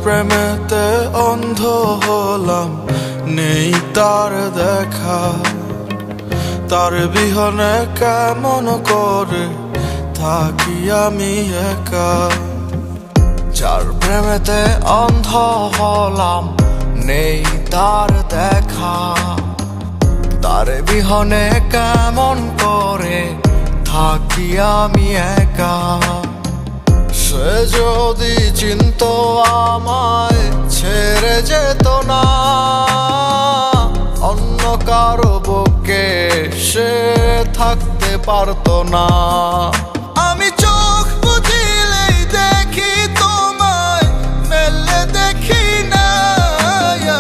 প্রেমেতে অন্ধ হলাম, নেই তার দেখা। তার বিহনে কেমন করে থাকি আমি একা। যার প্রেমেতে অন্ধ হলাম, নেই তার দেখা। তার বিহনে কেমন করে থাকি আমি একা। সে যদি চিনতো আমায়, ছেড়ে যেত না। অন্য কারো বুকে সে থাকতে পারতো না। আমি চোখ বুঝিলেই দেখি তোমায়, মেলে দেখি না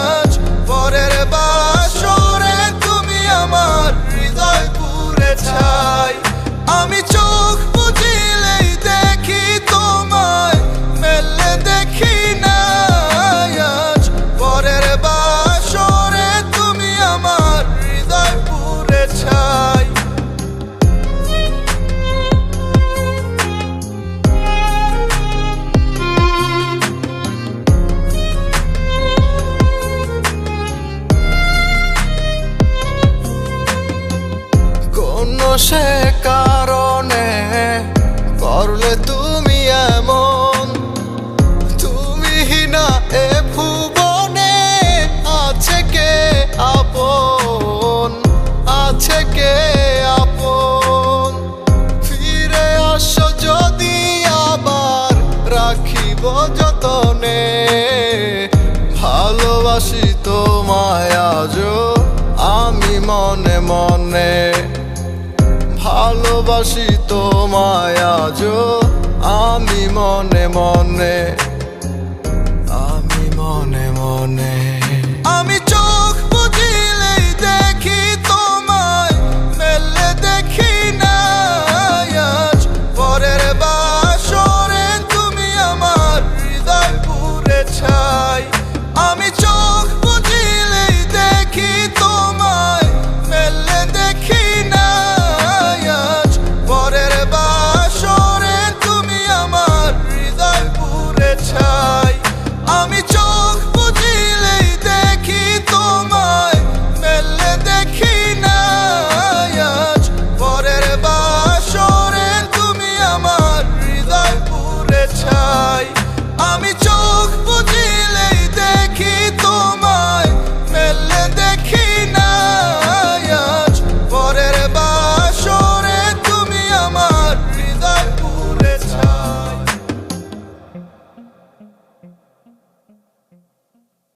আজ। পরের বাসরে তুমি আমার হৃদয় পুড়ে ছাই। আমি চোখ বুঝিলেই দেখি তোমায়, মেলে দেখি না আজ। পরের বাসরে তুমি আমার হৃদয় পুড়ে ছাই। কোন সে কারণে করলে তুমি এমন? তুমি না এ ভুবনে, আছে কে আপন? আছে কে আপন? ফিরে আসো যদি আবার, রাখিব যতনে। ভালোবাসি তোমায় আজও আমি মনে মনে। ভালোবাসি তোমায় আজও আমি মনে মনে। আমি মনে মনে। আমি